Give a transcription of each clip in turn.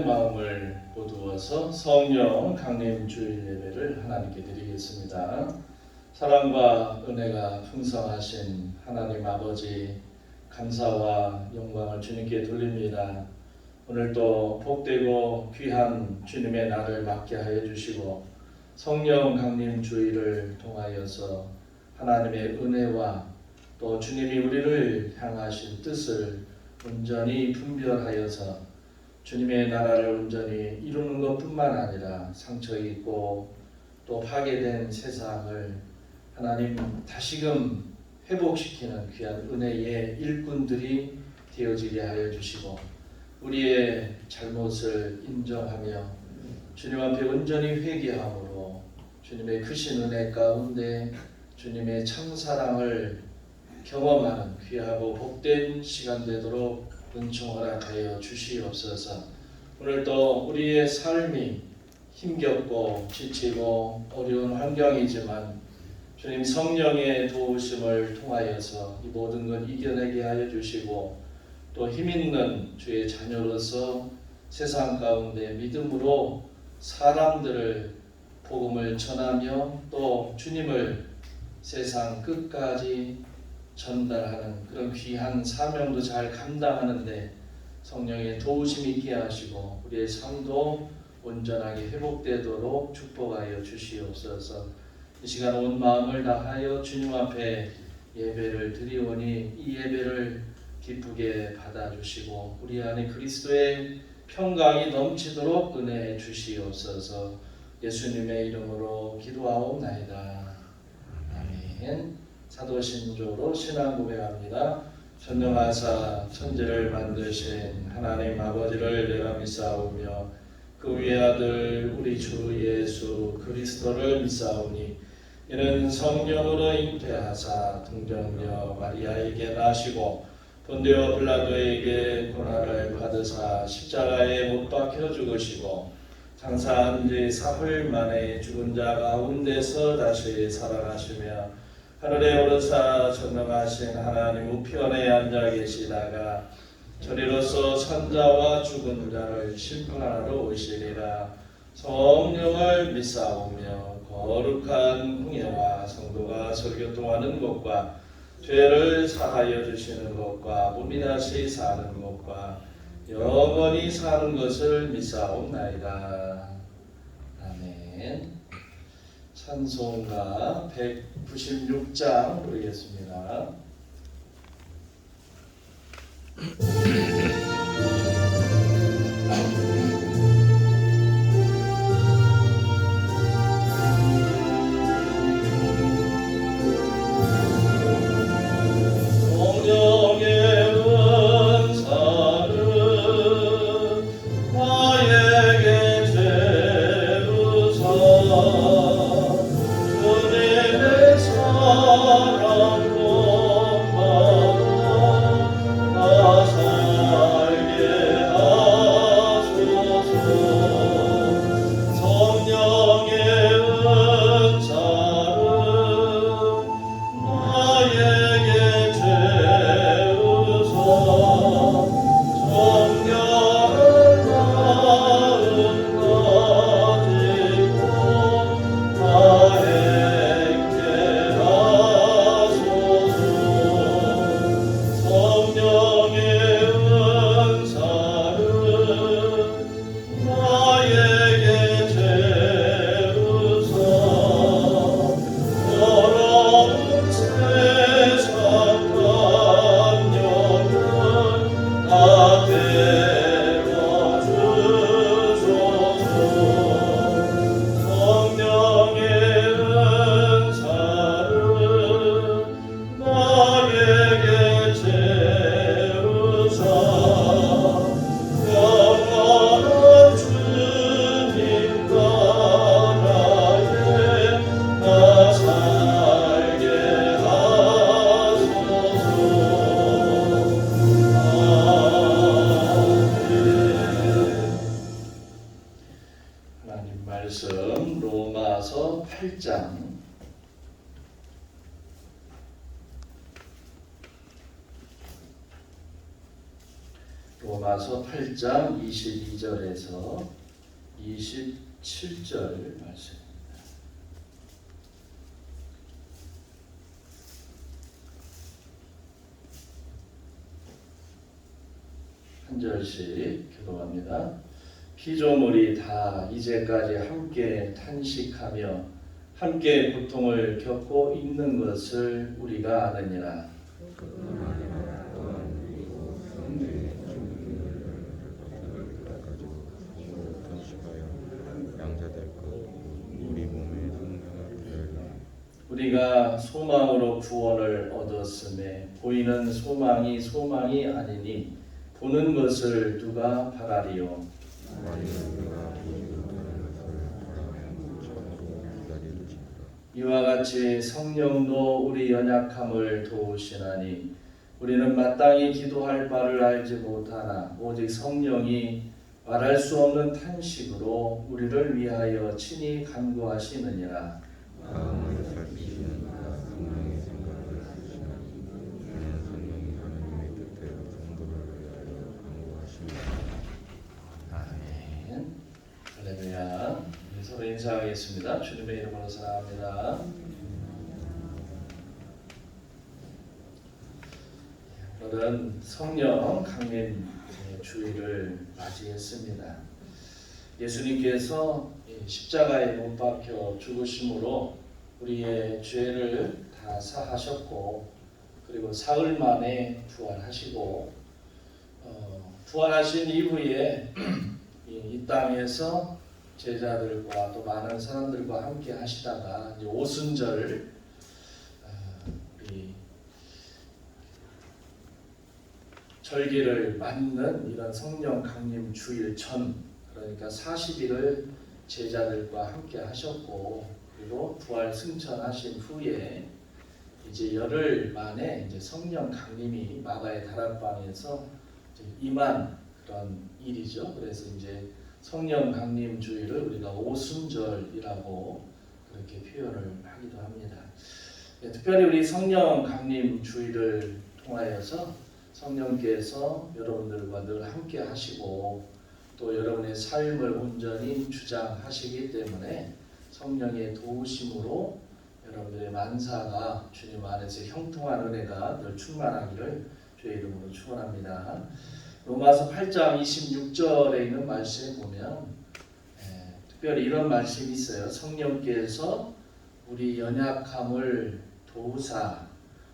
여러분의 마음을 보두어서 성령 강림 주일 예배를 하나님께 드리겠습니다. 사랑과 은혜가 풍성하신 하나님 아버지, 감사와 영광을 주님께 돌립니다. 오늘도 복되고 귀한 주님의 날을 맞게 하여 주시고 성령 강림 주일을 통하여서 하나님의 은혜와 또 주님이 우리를 향하신 뜻을 온전히 분별하여서 주님의 나라를 온전히 이루는 것뿐만 아니라 상처 입고 또 파괴된 세상을 하나님 다시금 회복시키는 귀한 은혜의 일꾼들이 되어지게 하여 주시고 우리의 잘못을 인정하며 주님 앞에 온전히 회개함으로 주님의 크신 은혜 가운데 주님의 참사랑을 경험하는 귀하고 복된 시간 되도록 은총 허락하여 주시옵소서. 오늘도 우리의 삶이 힘겹고 지치고 어려운 환경이지만 주님 성령의 도우심을 통하여서 이 모든 것 이겨내게 하여 주시고 또 힘있는 주의 자녀로서 세상 가운데 믿음으로 사람들을 복음을 전하며 또 주님을 세상 끝까지 전달하는 그런 귀한 사명도 잘 감당하는데 성령의 도우심이 있게 하시고 우리의 삶도 온전하게 회복되도록 축복하여 주시옵소서. 이 시간 온 마음을 다하여 주님 앞에 예배를 드리오니 이 예배를 기쁘게 받아주시고 우리 안에 그리스도의 평강이 넘치도록 은혜해 주시옵소서. 예수님의 이름으로 기도하옵나이다. 아멘. 사도신조로 신앙 고백합니다. 전능하사 천지를 만드신 하나님 아버지를 내가 믿사오며 그 위의 아들 우리 주 예수 그리스도를 믿사오니 이는 성령으로 잉태하사 동정녀 마리아에게 나시고 본디오 빌라도에게 고난을 받으사 십자가에 못 박혀 죽으시고 장사한 지 사흘 만에 죽은 자 가운데서 다시 살아나시며 하늘에 오르사 전능하신 하나님 우편에 앉아 계시다가 저리로서 산자와 죽은 자를 심판하러 오시리라. 성령을 믿사오며 거룩한 공예와 성도가 설교통하는 것과 죄를 사하여 주시는 것과 몸이 다시 사는 것과 영원히 사는 것을 믿사옵나이다. 아멘. 찬송가 196장 부르겠습니다. 사랑 본받아 로마서 8장 22절에서 27절 말씀입니다. 한 절씩 교독합니다. 피조물이 다 이제까지 함께 탄식하며 함께 고통을 겪고 있는 것을 우리가 아느니라. 우리가 소망으로 구원을 얻었음에 보이는 소망이 아니니 보는 것을 누가 바라리요. 이와 같이 성령도 우리 연약함을 도우시나니 우리는 마땅히 기도할 바를 알지 못하나 오직 성령이 말할 수 없는 탄식으로 우리를 위하여 친히 간구하시느니라. 아멘. 할렐루야. 서로 인사하겠습니다. 주님의 이름으로 사랑합니다. 오늘은 성령 강림 주일을 맞이했습니다. 예수님께서 십자가에 못 박혀 죽으심으로 우리의 죄를 다 사하셨고 그리고 사흘 만에 부활하시고 부활하신 이후에 이 땅에서 제자들과 또 많은 사람들과 함께 하시다가 이제 오순절 우리 절기를 맞는 이런 성령 강림 주일 전 그러니까 40일을 제자들과 함께 하셨고 그리고 부활 승천하신 후에 이제 열흘 만에 이제 성령 강림이 마가의 다락방에서 임한 그런 일이죠. 그래서 이제 성령 강림 주일을 우리가 오순절이라고 그렇게 표현을 하기도 합니다. 특별히 우리 성령 강림 주일을 통하여서 성령께서 여러분들과 늘 함께 하시고 또 여러분의 삶을 온전히 주장하시기 때문에 성령의 도우심으로 여러분들의 만사가 주님 안에서 형통한 은혜가 늘 충만하기를 주의 이름으로 축원합니다. 로마서 8장 26절에 있는 말씀에 보면 특별히 이런 말씀이 있어요. 성령께서 우리 연약함을 도우사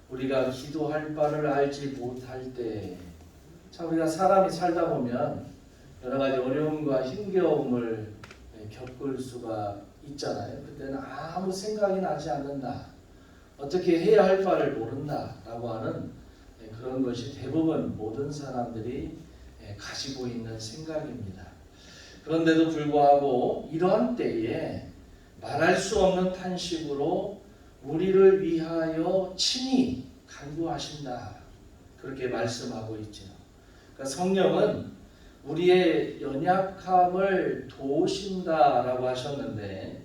우리가 기도할 바를 알지 못할 때 참 우리가 사람이 살다 보면 여러 가지 어려움과 힘겨움을 겪을 수가 있잖아요. 그때는 아무 생각이 나지 않는다. 어떻게 해야 할 바를 모른다라고 하는 그런 것이 대부분 모든 사람들이 가지고 있는 생각입니다. 그런데도 불구하고 이러한 때에 말할 수 없는 탄식으로 우리를 위하여 친히 간구하신다. 그렇게 말씀하고 있죠. 그러니까 성령은 우리의 연약함을 도우신다라고 하셨는데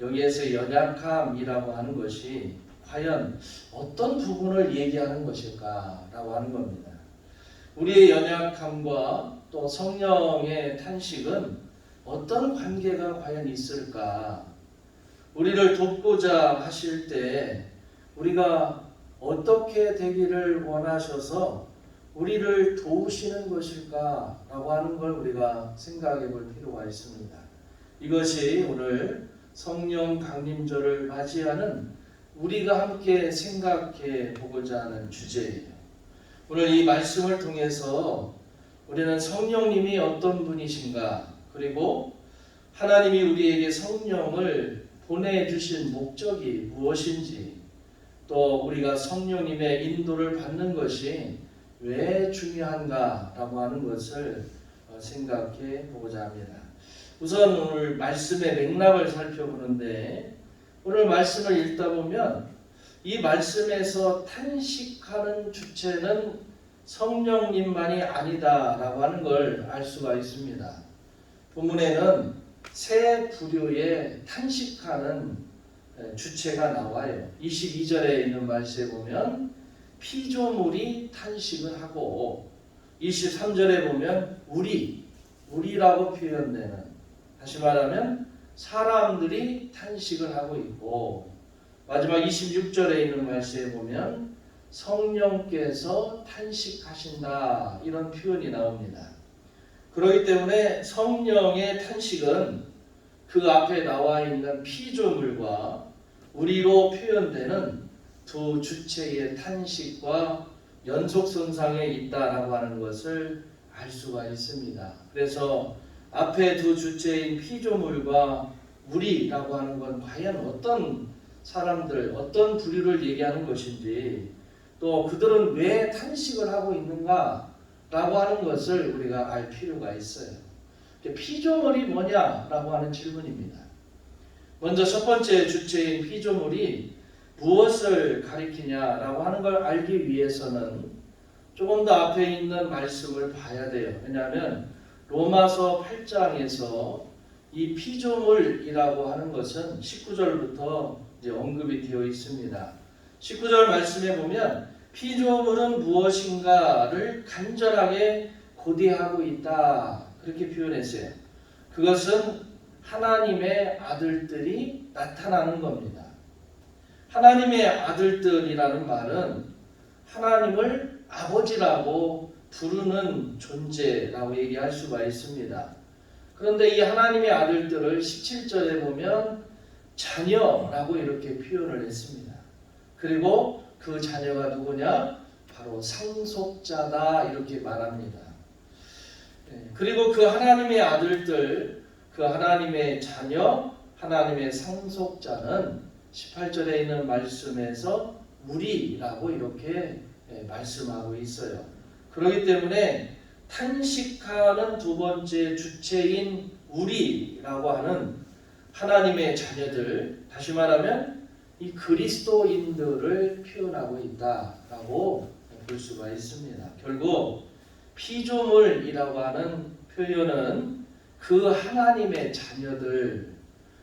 여기에서 연약함이라고 하는 것이 과연 어떤 부분을 얘기하는 것일까라고 하는 겁니다. 우리의 연약함과 또 성령의 탄식은 어떤 관계가 과연 있을까? 우리를 돕고자 하실 때 우리가 어떻게 되기를 원하셔서 우리를 도우시는 것일까라고 하는 걸 우리가 생각해 볼 필요가 있습니다. 이것이 오늘 성령 강림절을 맞이하는 우리가 함께 생각해 보고자 하는 주제예요. 오늘 이 말씀을 통해서 우리는 성령님이 어떤 분이신가 그리고 하나님이 우리에게 성령을 보내주신 목적이 무엇인지 또 우리가 성령님의 인도를 받는 것이 왜 중요한가라고 하는 것을 생각해 보고자 합니다. 우선 오늘 말씀의 맥락을 살펴보는데 오늘 말씀을 읽다 보면 이 말씀에서 탄식하는 주체는 성령님만이 아니다라고 하는 걸 알 수가 있습니다. 본문에는 세 부류의 탄식하는 주체가 나와요. 22절에 있는 말씀에 보면 피조물이 탄식을 하고 23절에 보면 우리라고 표현되는, 다시 말하면 사람들이 탄식을 하고 있고, 마지막 26절에 있는 말씀에 보면 성령께서 탄식하신다, 이런 표현이 나옵니다. 그렇기 때문에 성령의 탄식은 그 앞에 나와 있는 피조물과 우리로 표현되는 두 주체의 탄식과 연속선상에 있다라고 하는 것을 알 수가 있습니다. 그래서 앞에 두 주체인 피조물과 우리라고 하는 건 과연 어떤 사람들, 어떤 부류를 얘기하는 것인지, 또 그들은 왜 탄식을 하고 있는가 라고 하는 것을 우리가 알 필요가 있어요. 피조물이 뭐냐라고 하는 질문입니다. 먼저 첫 번째 주체인 피조물이 무엇을 가리키냐라고 하는 걸 알기 위해서는 조금 더 앞에 있는 말씀을 봐야 돼요. 왜냐하면 로마서 8장에서 이 피조물이라고 하는 것은 19절부터 이제 언급이 되어 있습니다. 19절 말씀에 보면 피조물은 무엇인가를 간절하게 고대하고 있다, 그렇게 표현했어요. 그것은 하나님의 아들들이 나타나는 겁니다. 하나님의 아들들이라는 말은 하나님을 아버지라고 부르는 존재라고 얘기할 수가 있습니다. 그런데 이 하나님의 아들들을 17절에 보면 자녀라고 이렇게 표현을 했습니다. 그리고 그 자녀가 누구냐? 바로 상속자다, 이렇게 말합니다. 그리고 그 하나님의 아들들, 그 하나님의 자녀, 하나님의 상속자는 18절에 있는 말씀에서 우리라고 이렇게 말씀하고 있어요. 그렇기 때문에 탄식하는 두 번째 주체인 우리라고 하는 하나님의 자녀들, 다시 말하면 이 그리스도인들을 표현하고 있다라고 볼 수가 있습니다. 결국 피조물이라고 하는 표현은 그 하나님의 자녀들,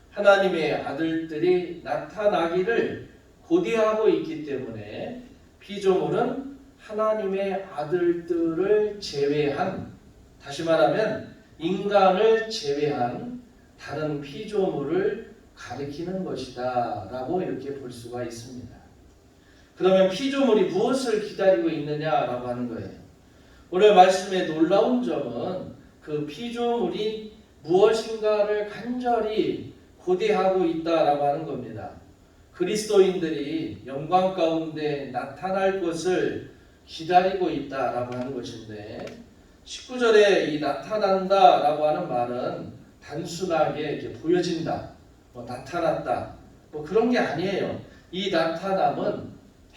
하나님의 아들들이 나타나기를 고대하고 있기 때문에 피조물은 하나님의 아들들을 제외한, 다시 말하면 인간을 제외한 다른 피조물을 가리키는 것이다 라고 이렇게 볼 수가 있습니다. 그러면 피조물이 무엇을 기다리고 있느냐라고 하는 거예요. 오늘 말씀의 놀라운 점은 그 피조물이 무엇인가를 간절히 고대하고 있다라고 하는 겁니다. 그리스도인들이 영광 가운데 나타날 것을 기다리고 있다라고 하는 것인데, 19절에 이 나타난다라고 하는 말은 단순하게 이렇게 보여진다, 나타났다, 그런 게 아니에요. 이 나타남은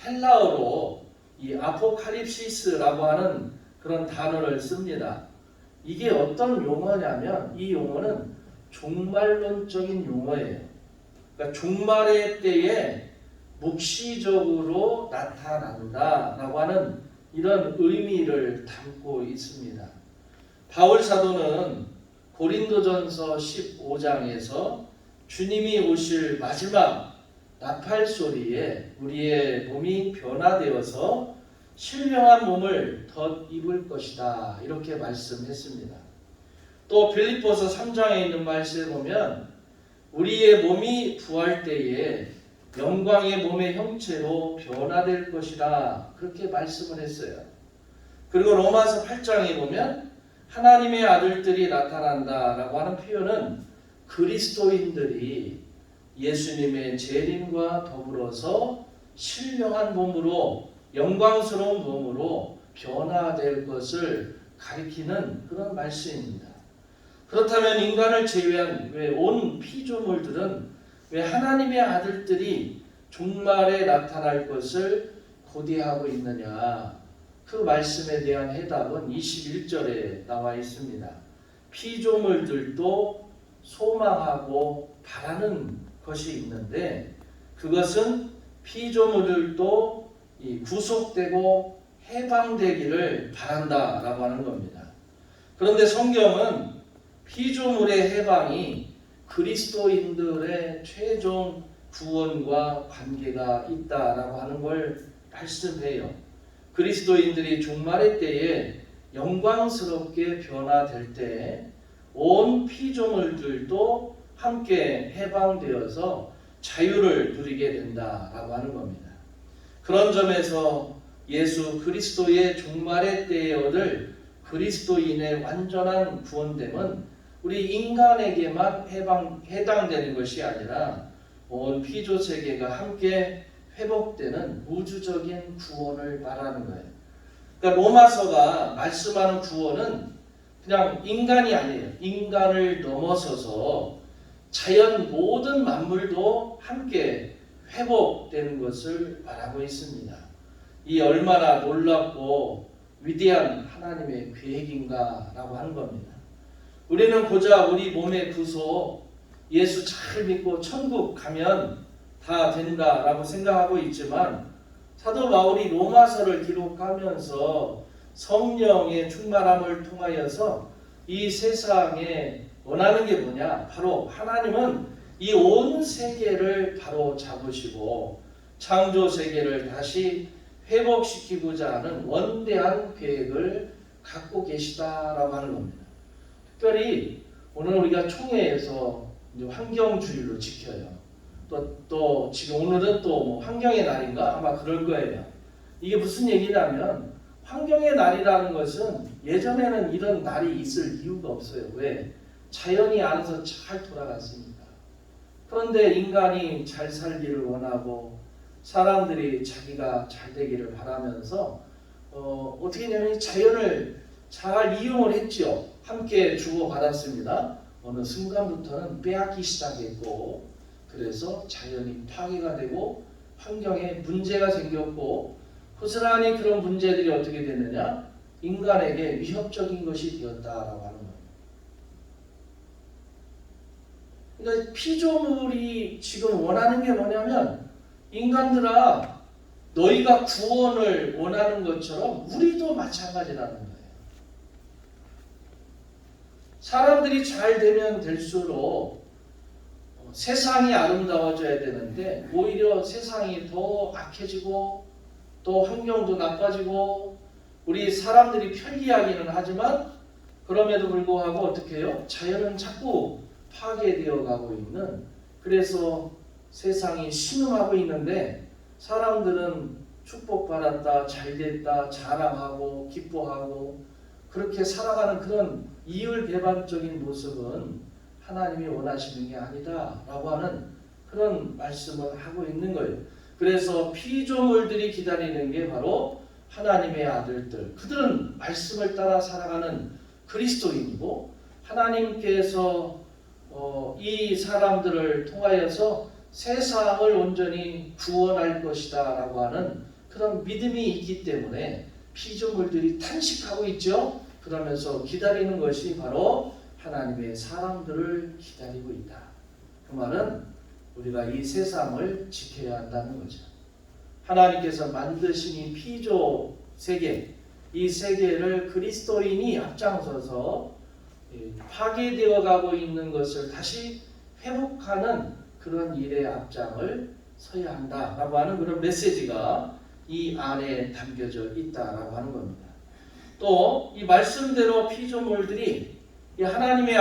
헬라어로 이 아포칼립시스라고 하는 그런 단어를 씁니다. 이게 어떤 용어냐면 이 용어는 종말론적인 용어예요. 그러니까 종말의 때에 묵시적으로 나타난다라고 하는 이런 의미를 담고 있습니다. 바울 사도는 고린도전서 15장에서 주님이 오실 마지막 나팔 소리에 우리의 몸이 변화되어서 신령한 몸을 덧입을 것이다, 이렇게 말씀했습니다. 또 빌립보서 3장에 있는 말씀에 보면 우리의 몸이 부활 때에 영광의 몸의 형체로 변화될 것이라, 그렇게 말씀을 했어요. 그리고 로마서 8장에 보면 하나님의 아들들이 나타난다라고 하는 표현은 그리스도인들이 예수님의 재림과 더불어서 신령한 몸으로, 영광스러운 몸으로 변화될 것을 가리키는 그런 말씀입니다. 그렇다면 인간을 제외한 왜 온 피조물들은 왜 하나님의 아들들이 종말에 나타날 것을 고대하고 있느냐? 그 말씀에 대한 해답은 21절에 나와 있습니다. 피조물들도 소망하고 바라는 것이 있는데, 그것은 피조물들도 구속되고 해방되기를 바란다라고 하는 겁니다. 그런데 성경은 피조물의 해방이 그리스도인들의 최종 구원과 관계가 있다라고 하는 걸 말씀해요. 그리스도인들이 종말의 때에 영광스럽게 변화될 때 온 피조물들도 함께 해방되어서 자유를 누리게 된다라고 하는 겁니다. 그런 점에서 예수 그리스도의 종말의 때에 얻을 그리스도인의 완전한 구원됨은 우리 인간에게만 해당되는 것이 아니라 온 피조 세계가 함께 회복되는 우주적인 구원을 말하는 거예요. 그러니까 로마서가 말씀하는 구원은 그냥 인간이 아니에요. 인간을 넘어서서 자연 모든 만물도 함께 회복되는 것을 말하고 있습니다. 이 얼마나 놀랍고 위대한 하나님의 계획인가라고 하는 겁니다. 우리는 고작 우리 몸의 구속, 예수 잘 믿고 천국 가면 다 된다라고 생각하고 있지만 사도 바울이 로마서를 기록하면서 성령의 충만함을 통하여서 이 세상에 원하는 게 뭐냐? 바로 하나님은 이 온 세계를 바로 잡으시고 창조 세계를 다시 회복시키고자 하는 원대한 계획을 갖고 계시다라고 하는 겁니다. 특별히 오늘 우리가 총회에서 환경주의로 지켜요. 또 지금 오늘은 또 뭐 환경의 날인가 아마 그럴 거예요. 이게 무슨 얘기냐면 환경의 날이라는 것은 예전에는 이런 날이 있을 이유가 없어요. 왜? 자연이 알아서 잘 돌아갔으니까. 그런데 인간이 잘 살기를 원하고 사람들이 자기가 잘 되기를 바라면서 어떻게 되냐면 자연을 잘 이용을 했죠. 함께 주고받았습니다. 어느 순간부터는 빼앗기 시작했고 그래서 자연이 파괴가 되고 환경에 문제가 생겼고 고스란히 그런 문제들이 어떻게 됐느냐? 인간에게 위협적인 것이 되었다라고 하는 거예요. 그러니까 피조물이 지금 원하는 게 뭐냐면 인간들아 너희가 구원을 원하는 것처럼 우리도 마찬가지라는 거예요. 사람들이 잘 되면 될수록 세상이 아름다워져야 되는데 오히려 세상이 더 악해지고 또 환경도 나빠지고 우리 사람들이 편리하기는 하지만 그럼에도 불구하고 어떻게 해요? 자연은 자꾸 파괴되어 가고 있는 그래서 세상이 신음하고 있는데 사람들은 축복받았다, 잘됐다, 자랑하고 기뻐하고 그렇게 살아가는 그런 이율배반적인 모습은 하나님이 원하시는 게 아니다 라고 하는 그런 말씀을 하고 있는 거예요. 그래서 피조물들이 기다리는 게 바로 하나님의 아들들, 그들은 말씀을 따라 살아가는 그리스도인이고 하나님께서 이 사람들을 통하여서 세상을 온전히 구원할 것이다 라고 하는 그런 믿음이 있기 때문에 피조물들이 탄식하고 있죠. 그러면서 기다리는 것이 바로 하나님의 사람들을 기다리고 있다. 그 말은 우리가 이 세상을 지켜야 한다는 거죠. 하나님께서 만드신 이 피조 세계, 이 세계를 그리스도인이 앞장서서 파괴되어 가고 있는 것을 다시 회복하는 그런 일의 앞장을 서야 한다라고 하는 그런 메시지가 이 안에 담겨져 있다라고 하는 겁니다. 또 이 말씀대로 피조물들이 이 하나님의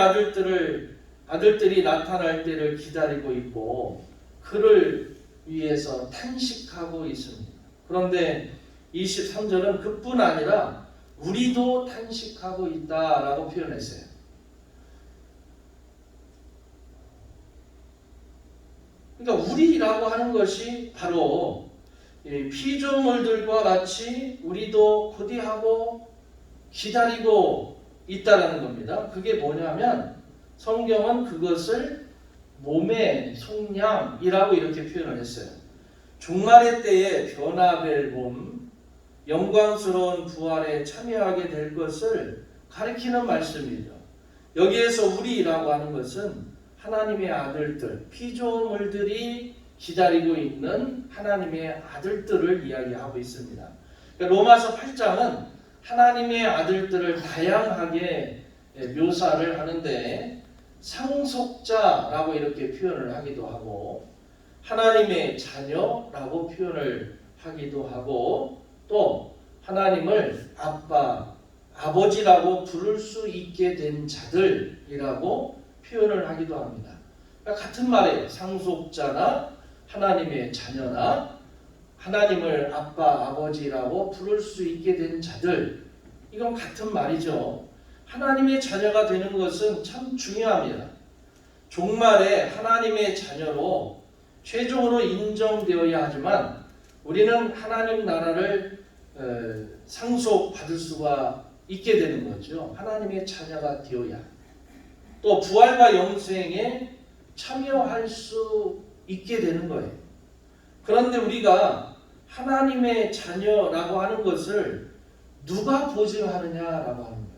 아들들이 나타날 때를 기다리고 있고 그를 위해서 탄식하고 있습니다. 그런데 23절은 그뿐 아니라 우리도 탄식하고 있다라고 표현했어요. 그러니까 우리라고 하는 것이 바로 피조물들과 같이 우리도 고대하고 기다리고 있다라는 겁니다. 그게 뭐냐면 성경은 그것을 몸의 속량이라고 이렇게 표현을 했어요. 종말의 때에 변화될 몸, 영광스러운 부활에 참여하게 될 것을 가리키는 말씀이죠. 여기에서 우리라고 하는 것은 하나님의 아들들, 피조물들이 기다리고 있는 하나님의 아들들을 이야기하고 있습니다. 그러니까 로마서 8장은 하나님의 아들들을 다양하게 묘사를 하는데 상속자라고 이렇게 표현을 하기도 하고 하나님의 자녀라고 표현을 하기도 하고 또 하나님을 아빠, 아버지라고 부를 수 있게 된 자들이라고 표현을 하기도 합니다. 그러니까 같은 말이에요. 상속자나 하나님의 자녀나 하나님을 아빠, 아버지라고 부를 수 있게 된 자들, 이건 같은 말이죠. 하나님의 자녀가 되는 것은 참 중요합니다. 종말에 하나님의 자녀로 최종으로 인정되어야 하지만 우리는 하나님 나라를 상속받을 수가 있게 되는 거죠. 하나님의 자녀가 되어야. 또 부활과 영생에 참여할 수 있게 되는 거예요. 그런데 우리가 하나님의 자녀라고 하는 것을 누가 보증하느냐라고 하는 거예요.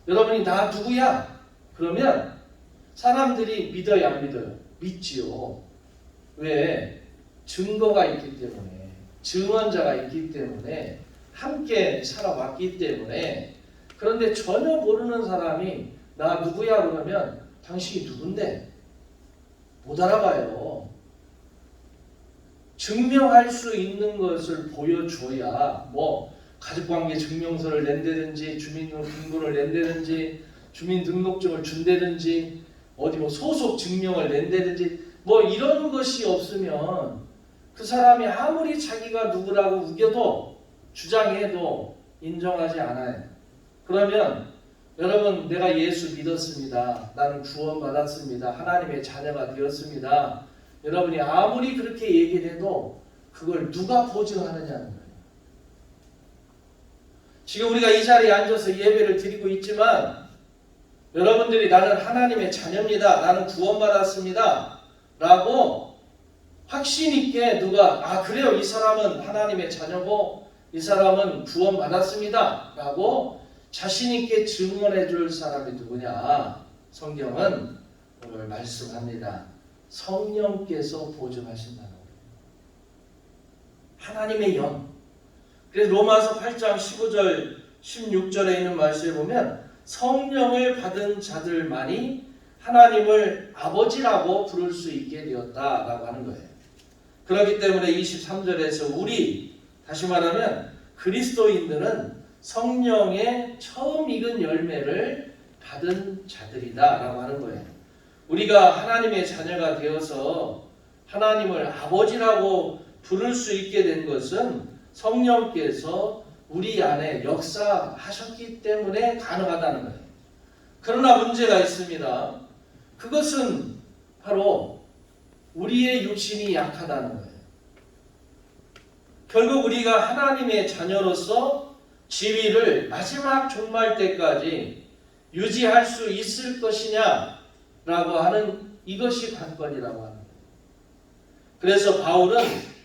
여러분이 나 누구야? 그러면 사람들이 믿어요, 안 믿어요? 믿지요. 왜? 증거가 있기 때문에, 증언자가 있기 때문에, 함께 살아왔기 때문에. 그런데 전혀 모르는 사람이 나 누구야 그러면 당신이 누군데? 못 알아봐요. 증명할 수 있는 것을 보여줘야 가족관계 증명서를 낸다든지 주민등록번호를 낸다든지 주민등록증을 준다든지 어디 소속 증명을 낸다든지 이런 것이 없으면 그 사람이 아무리 자기가 누구라고 우겨도 주장해도 인정하지 않아요. 그러면 여러분, 내가 예수 믿었습니다. 나는 구원받았습니다. 하나님의 자녀가 되었습니다. 여러분이 아무리 그렇게 얘기를 해도 그걸 누가 보증하느냐는 거예요. 지금 우리가 이 자리에 앉아서 예배를 드리고 있지만 여러분들이 나는 하나님의 자녀입니다. 나는 구원받았습니다. 라고 확신 있게 누가 그래요. 이 사람은 하나님의 자녀고 이 사람은 구원받았습니다. 라고 자신 있게 증언해 줄 사람이 누구냐? 성경은 오늘 말씀합니다. 성령께서 보증하신다는 거예요. 하나님의 영. 그래서 로마서 8장 15절 16절에 있는 말씀에 보면 성령을 받은 자들만이 하나님을 아버지라고 부를 수 있게 되었다라고 하는 거예요. 그렇기 때문에 23절에서 다시 말하면 그리스도인들은 성령의 처음 익은 열매를 받은 자들이다 라고 하는 거예요. 우리가 하나님의 자녀가 되어서 하나님을 아버지라고 부를 수 있게 된 것은 성령께서 우리 안에 역사하셨기 때문에 가능하다는 거예요. 그러나 문제가 있습니다. 그것은 바로 우리의 육신이 약하다는 거예요. 결국 우리가 하나님의 자녀로서 지위를 마지막 종말 때까지 유지할 수 있을 것이냐 라고 하는 이것이 관건이라고 합니다. 그래서 바울은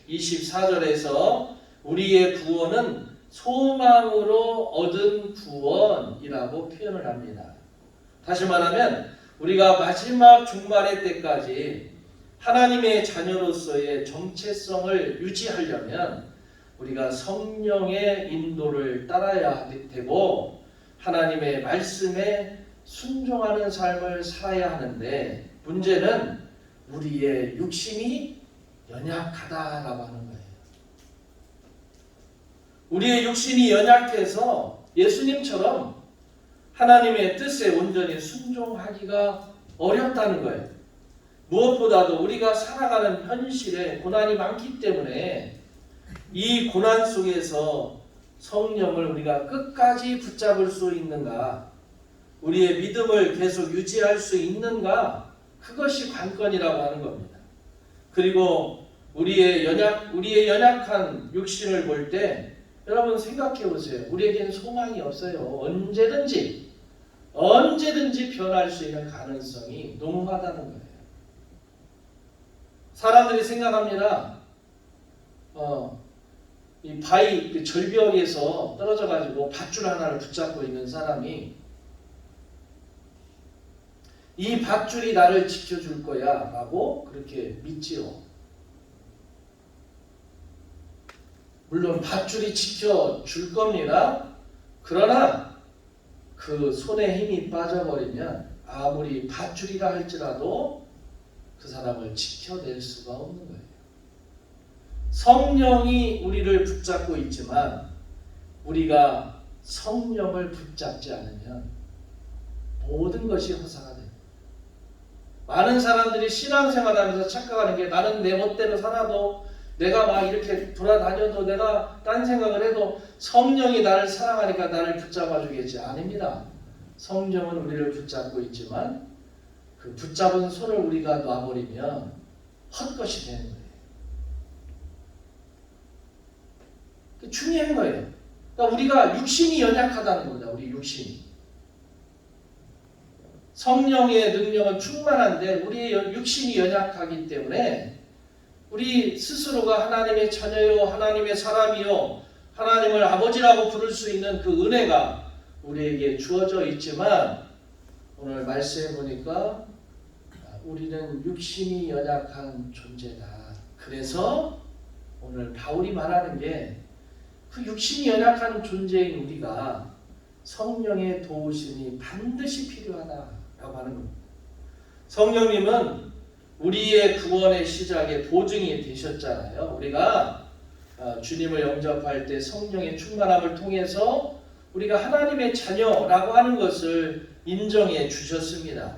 24절에서 우리의 구원은 소망으로 얻은 구원이라고 표현을 합니다. 다시 말하면 우리가 마지막 종말의 때까지 하나님의 자녀로서의 정체성을 유지하려면 우리가 성령의 인도를 따라야 되고 하나님의 말씀에 순종하는 삶을 살아야 하는데 문제는 우리의 육신이 연약하다라고 하는 거예요. 우리의 육신이 연약해서 예수님처럼 하나님의 뜻에 온전히 순종하기가 어렵다는 거예요. 무엇보다도 우리가 살아가는 현실에 고난이 많기 때문에 이 고난 속에서 성령을 우리가 끝까지 붙잡을 수 있는가, 우리의 믿음을 계속 유지할 수 있는가, 그것이 관건이라고 하는 겁니다. 그리고 우리의 연약한 육신을 볼 때 여러분 생각해 보세요. 우리에겐 소망이 없어요. 언제든지 변할 수 있는 가능성이 농후하다는 거예요. 사람들이 생각합니다. 이 바위 절벽에서 떨어져 가지고 밧줄 하나를 붙잡고 있는 사람이 이 밧줄이 나를 지켜줄 거야 라고 그렇게 믿지요. 물론 밧줄이 지켜줄 겁니다. 그러나 그 손에 힘이 빠져버리면 아무리 밧줄이라 할지라도 그 사람을 지켜낼 수가 없는 거예요. 성령이 우리를 붙잡고 있지만 우리가 성령을 붙잡지 않으면 모든 것이 허사가 됩니다. 많은 사람들이 신앙생활하면서 착각하는 게 나는 내 멋대로 살아도 내가 막 이렇게 돌아다녀도 내가 딴 생각을 해도 성령이 나를 사랑하니까 나를 붙잡아 주겠지. 아닙니다. 성령은 우리를 붙잡고 있지만 그 붙잡은 손을 우리가 놔버리면 헛것이 되는 거예요. 중요한 거예요. 그러니까 우리가 육신이 연약하다는 겁니다. 우리 육신이. 성령의 능력은 충만한데 우리의 육신이 연약하기 때문에 우리 스스로가 하나님의 자녀요, 하나님의 사람이요, 하나님을 아버지라고 부를 수 있는 그 은혜가 우리에게 주어져 있지만 오늘 말씀해 보니까 우리는 육신이 연약한 존재다. 그래서 오늘 바울이 말하는 게 그 육신이 연약한 존재인 우리가 성령의 도우심이 반드시 필요하다라고 하는 겁니다. 성령님은 우리의 구원의 시작의 보증이 되셨잖아요. 우리가 주님을 영접할 때 성령의 충만함을 통해서 우리가 하나님의 자녀라고 하는 것을 인정해 주셨습니다.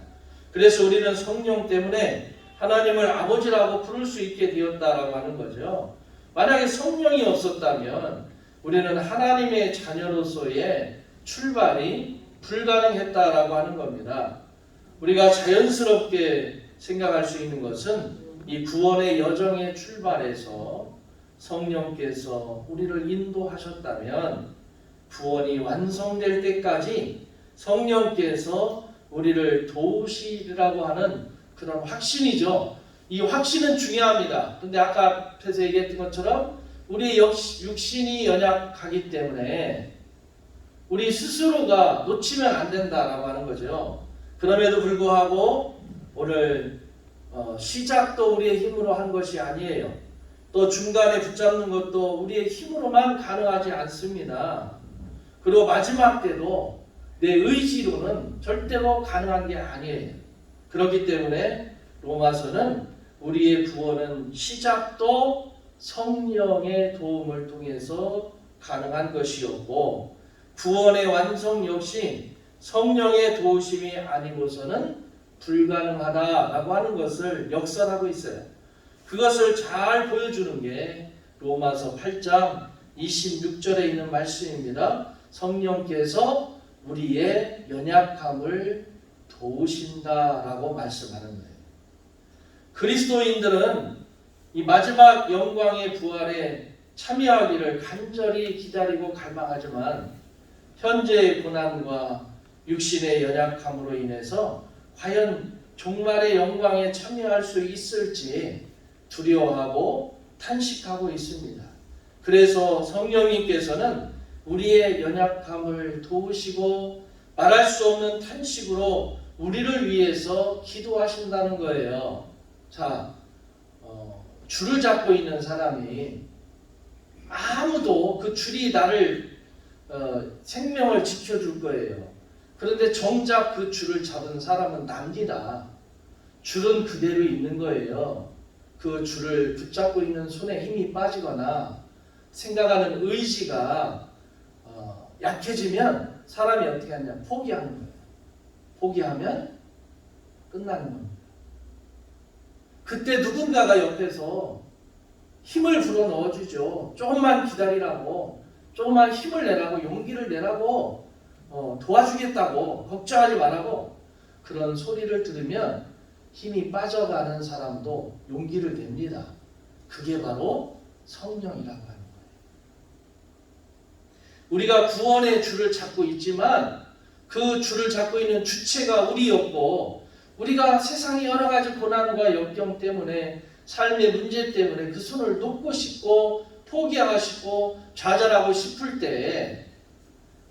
그래서 우리는 성령 때문에 하나님을 아버지라고 부를 수 있게 되었다라고 하는 거죠. 만약에 성령이 없었다면 우리는 하나님의 자녀로서의 출발이 불가능했다라고 하는 겁니다. 우리가 자연스럽게 생각할 수 있는 것은 이 구원의 여정의 출발에서 성령께서 우리를 인도하셨다면 구원이 완성될 때까지 성령께서 우리를 도우시리라고 하는 그런 확신이죠. 이 확신은 중요합니다. 근데 아까 앞에서 얘기했던 것처럼 우리 육신이 연약하기 때문에 우리 스스로가 놓치면 안 된다라고 하는 거죠. 그럼에도 불구하고 오늘 시작도 우리의 힘으로 한 것이 아니에요. 또 중간에 붙잡는 것도 우리의 힘으로만 가능하지 않습니다. 그리고 마지막 때도 내 의지로는 절대로 가능한 게 아니에요. 그렇기 때문에 로마서는 우리의 구원은 시작도 성령의 도움을 통해서 가능한 것이었고 구원의 완성 역시 성령의 도우심이 아니고서는 불가능하다라고 하는 것을 역설하고 있어요. 그것을 잘 보여주는 게 로마서 8장 26절에 있는 말씀입니다. 성령께서 우리의 연약함을 도우신다라고 말씀하는 거예요. 그리스도인들은 이 마지막 영광의 부활에 참여하기를 간절히 기다리고 갈망하지만 현재의 고난과 육신의 연약함으로 인해서 과연 종말의 영광에 참여할 수 있을지 두려워하고 탄식하고 있습니다. 그래서 성령님께서는 우리의 연약함을 도우시고 말할 수 없는 탄식으로 우리를 위해서 기도하신다는 거예요. 자, 줄을 잡고 있는 사람이 아무도 그 줄이 나를 생명을 지켜줄 거예요. 그런데 정작 그 줄을 잡은 사람은 납니다. 줄은 그대로 있는 거예요. 그 줄을 붙잡고 있는 손에 힘이 빠지거나 생각하는 의지가 약해지면 사람이 어떻게 하냐? 포기하는 거예요. 포기하면 끝나는 겁니다. 그때 누군가가 옆에서 힘을 불어 넣어주죠. 조금만 기다리라고, 조금만 힘을 내라고, 용기를 내라고, 도와주겠다고, 걱정하지 말라고 그런 소리를 들으면 힘이 빠져가는 사람도 용기를 냅니다. 그게 바로 성령이라고 하는 거예요. 우리가 구원의 줄을 잡고 있지만 그 줄을 잡고 있는 주체가 우리였고 우리가 세상의 여러 가지 고난과 역경 때문에 삶의 문제 때문에 그 손을 놓고 싶고 포기하고 싶고 좌절하고 싶을 때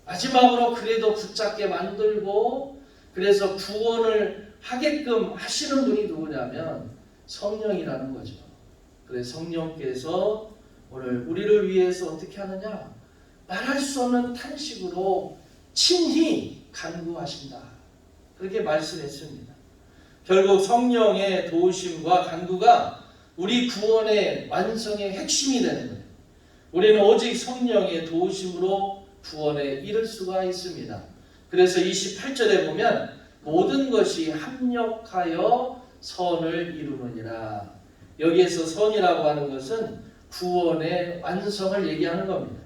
마지막으로 그래도 붙잡게 만들고 그래서 구원을 하게끔 하시는 분이 누구냐면 성령이라는 거죠. 그래서 성령께서 오늘 우리를 위해서 어떻게 하느냐? 말할 수 없는 탄식으로 친히 간구하신다. 그렇게 말씀했습니다. 결국 성령의 도우심과 간구가 우리 구원의 완성의 핵심이 되는 거예요. 우리는 오직 성령의 도우심으로 구원에 이를 수가 있습니다. 그래서 28절에 보면 모든 것이 합력하여 선을 이루느니라. 여기에서 선이라고 하는 것은 구원의 완성을 얘기하는 겁니다.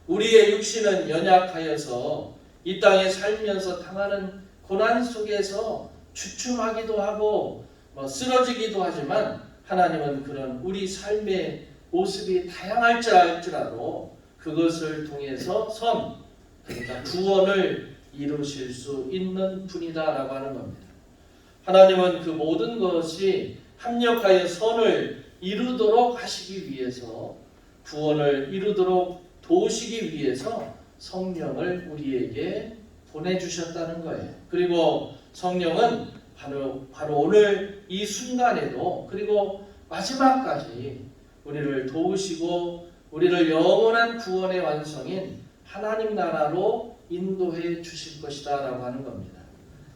우리의 육신은 연약하여서 이 땅에 살면서 당하는 고난 속에서 주춤하기도 하고 쓰러지기도 하지만 하나님은 그런 우리 삶의 모습이 다양할지라도 그것을 통해서 그러니까 구원을 이루실 수 있는 분이다라고 하는 겁니다. 하나님은 그 모든 것이 합력하여 선을 이루도록 하시기 위해서 구원을 이루도록 도우시기 위해서 성령을 우리에게 보내주셨다는 거예요. 그리고 성령은 바로 오늘 이 순간에도 그리고 마지막까지 우리를 도우시고 우리를 영원한 구원의 완성인 하나님 나라로 인도해 주실 것이다 라고 하는 겁니다.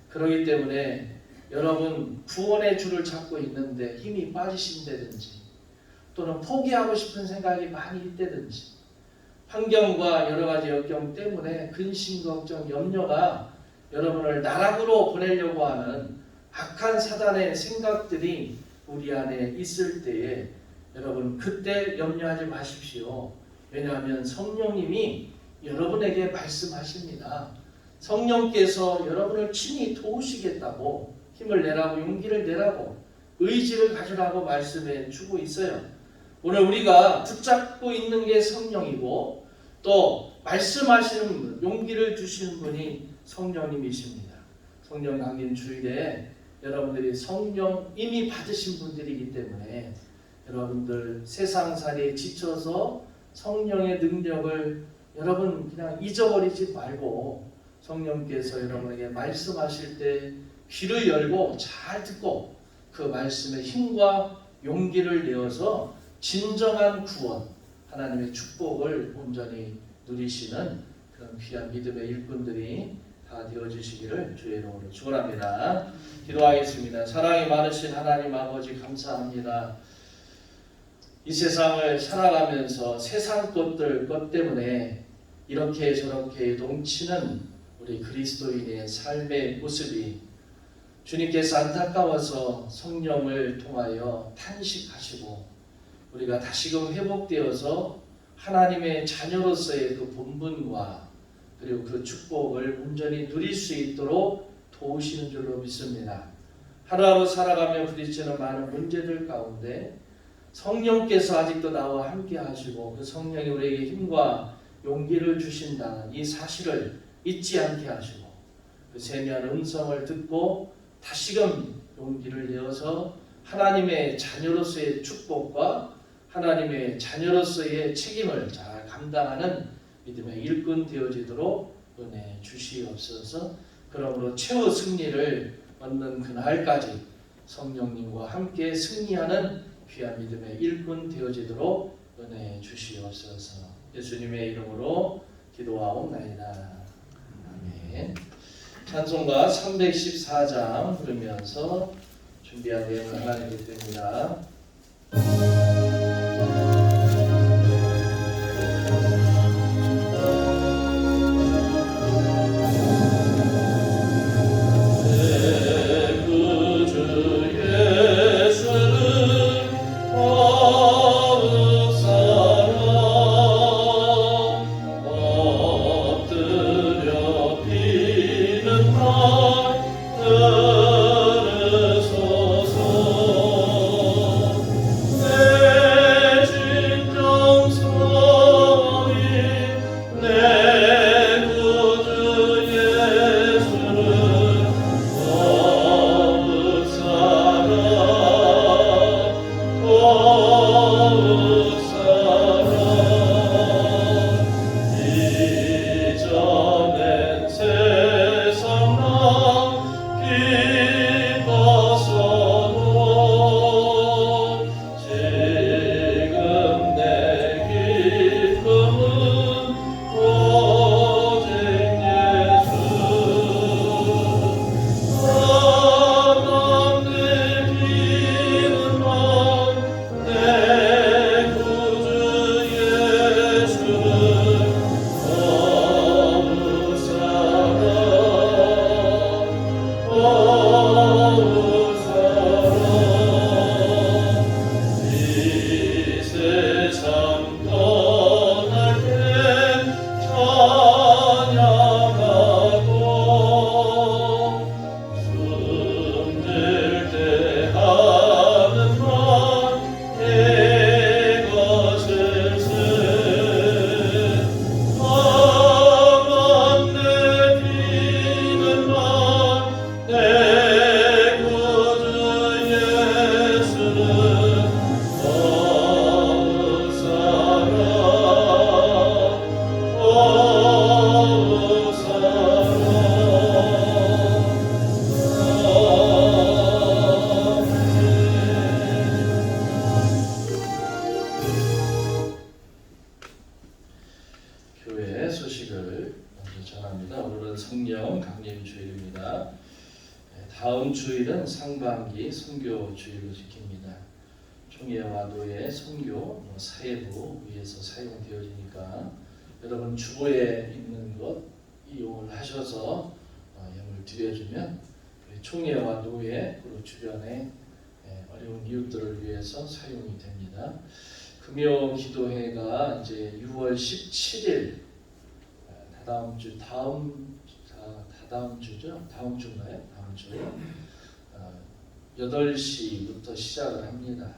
그렇기 때문에 여러분 구원의 줄을 잡고 있는데 힘이 빠지신다든지 또는 포기하고 싶은 생각이 많이 있다든지 환경과 여러 가지 역경 때문에 근심, 걱정, 염려가 여러분을 나락으로 보내려고 하는 악한 사단의 생각들이 우리 안에 있을 때에 여러분 그때 염려하지 마십시오. 왜냐하면 성령님이 여러분에게 말씀하십니다. 성령께서 여러분을 친히 도우시겠다고 힘을 내라고 용기를 내라고 의지를 가지라고 말씀해 주고 있어요. 오늘 우리가 붙잡고 있는 게 성령이고 또 말씀하시는 분, 용기를 주시는 분이 성령님이십니다. 성령 강림 주일에 여러분들이 성령 이미 받으신 분들이기 때문에 여러분들 세상살이에 지쳐서 성령의 능력을 여러분 그냥 잊어버리지 말고 성령께서 여러분에게 말씀하실 때 귀를 열고 잘 듣고 그 말씀의 힘과 용기를 내어서 진정한 구원, 하나님의 축복을 온전히 누리시는 그런 귀한 믿음의 일꾼들이 다 되어주시기를 주의 이름으로 축원합니다. 기도하겠습니다. 사랑이 많으신 하나님 아버지 감사합니다. 이 세상을 살아가면서 세상 것 때문에 이렇게 저렇게 동치는 우리 그리스도인의 삶의 모습이 주님께서 안타까워서 성령을 통하여 탄식하시고 우리가 다시금 회복되어서 하나님의 자녀로서의 그 본분과 그리고 그 축복을 온전히 누릴 수 있도록 도우시는 줄로 믿습니다. 하루하루 살아가며 부딪히는 많은 문제들 가운데 성령께서 아직도 나와 함께 하시고 그 성령이 우리에게 힘과 용기를 주신다는 이 사실을 잊지 않게 하시고 그 세미한 음성을 듣고 다시금 용기를 내어서 하나님의 자녀로서의 축복과 하나님의 자녀로서의 책임을 잘 감당하는 믿음의 일꾼 되어지도록 은혜 주시옵소서. 그러므로 최후 승리를 얻는 그날까지 성령님과 함께 승리하는 귀한 믿음의 일꾼 되어지도록 은혜 주시옵소서. 예수님의 이름으로 기도하옵나이다. 아멘. 찬송가 314장 부르면서 준비한 내용을 나누게 됩니다. 들으소서. 교회 소식을 먼저 전합니다. 오늘은 성령 강림 주일입니다. 다음 주일은 상반기 선교 주일로 지킵니다. 총회와 노예, 선교, 사회부 위에서 사용되어지니까 여러분 주보에 있는 것 이용을 하셔서 영을 드려주면 총회와 노예 그리고 주변의 어려운 이웃들을 위해서 사용이 됩니다. 금요 기도회가 이제 6월 17일 다다음 주죠? 다음 주인가요? 다음 주 8시부터 시작을 합니다.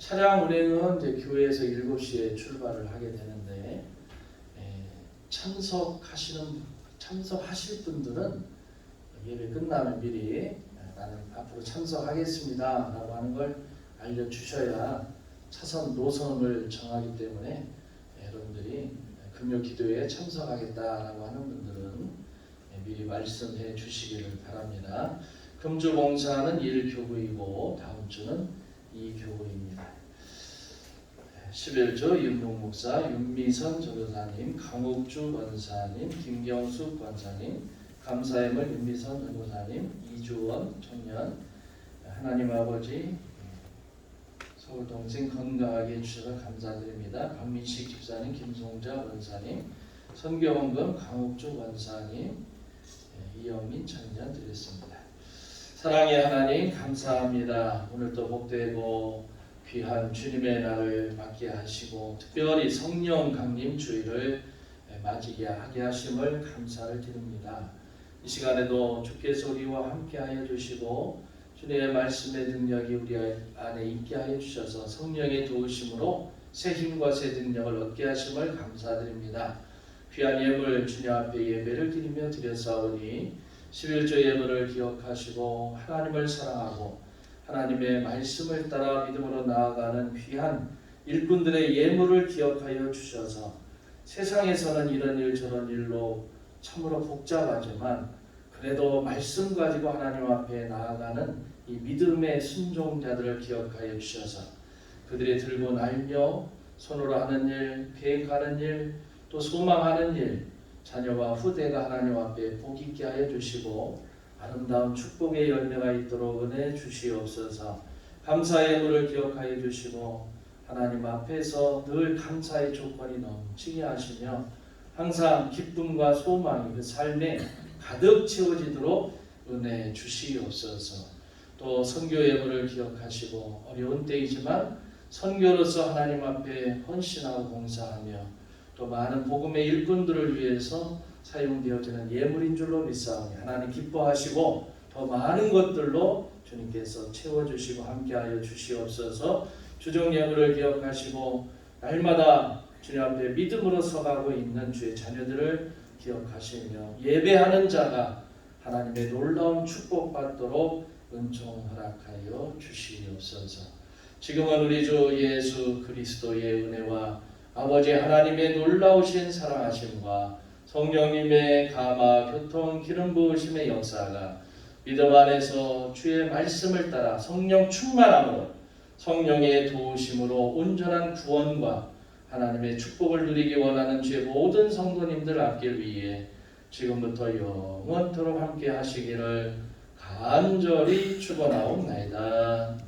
차량 운행은 이제 교회에서 7시에 출발을 하게 되는데 참석하실 분들은 예배 끝나면 미리 나는 앞으로 참석하겠습니다 라고 하는 걸 알려주셔야 차선 노선을 정하기 때문에 여러분들이 금요 기도회에 참석하겠다라고 하는 분들은 미리 말씀해 주시기를 바랍니다. 금주 봉사는 1교구이고 다음 주는 2교구입니다. 11조 윤봉 목사, 윤미선 전도사님, 강옥주 권사님, 김경숙 권사님, 감사의물 윤미선 전도사님, 이주원 청년, 하나님 아버지 서울 동생 건강하게 해주셔서 감사드립니다. 박민식 집사님, 김송자 원사님, 선교원금 강옥주 원사님, 이영민 청년 드렸습니다. 사랑의 하나님 감사합니다. 오늘도 복되고 귀한 주님의 날을 맞게 하시고 특별히 성령 강림 주일을 맞이하게 하심을 감사를 드립니다. 이 시간에도 주께서 우리와 함께 하여 주시고 주님의 말씀의 능력이 우리 안에 있게 하여 주셔서 성령의 도우심으로 새 힘과 새 능력을 얻게 하심을 감사드립니다. 귀한 예물 주님 앞에 예배를 드리며 드렸사오니 11조 예물을 기억하시고 하나님을 사랑하고 하나님의 말씀을 따라 믿음으로 나아가는 귀한 일꾼들의 예물을 기억하여 주셔서 세상에서는 이런 일 저런 일로 참으로 복잡하지만 그래도 말씀 가지고 하나님 앞에 나아가는 이 믿음의 순종자들을 기억하여 주셔서 그들이 들고 날며 손으로 하는 일, 계획하는 일, 또 소망하는 일, 자녀와 후대가 하나님 앞에 복 있게 하여 주시고 아름다운 축복의 열매가 있도록 은혜 주시옵소서. 감사의 예물을 기억하여 주시고 하나님 앞에서 늘 감사의 조건이 넘치게 하시며 항상 기쁨과 소망이 그 삶에 가득 채워지도록 은혜 주시옵소서. 또 선교 예물을 기억하시고 어려운 때이지만 선교로서 하나님 앞에 헌신하고 봉사하며 또 많은 복음의 일꾼들을 위해서 사용되어지는 예물인 줄로 믿사오니 하나님 기뻐하시고 더 많은 것들로 주님께서 채워주시고 함께하여 주시옵소서. 주종 예물을 기억하시고 날마다 주님 앞에 믿음으로 서가고 있는 주의 자녀들을 기억하시며 예배하는 자가 하나님의 놀라운 축복받도록 은총 허락하여 주시옵소서. 지금은 우리 주 예수 그리스도의 은혜와 아버지 하나님의 놀라우신 사랑하심과 성령님의 감화 교통 기름 부으심의 역사가 믿음 안에서 주의 말씀을 따라 성령 충만함으로 성령의 도우심으로 온전한 구원과 하나님의 축복을 누리기 원하는 주의 모든 성도님들 앞길 위해 지금부터 영원토록 함께 하시기를 간절히 축원하옵나이다.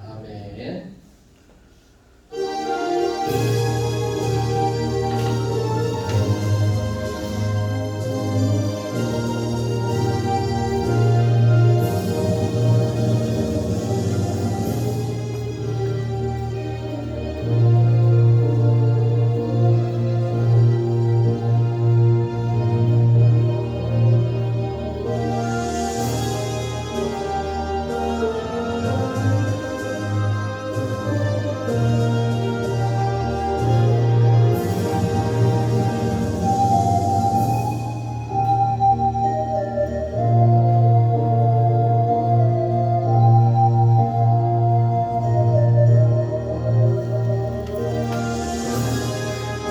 아멘.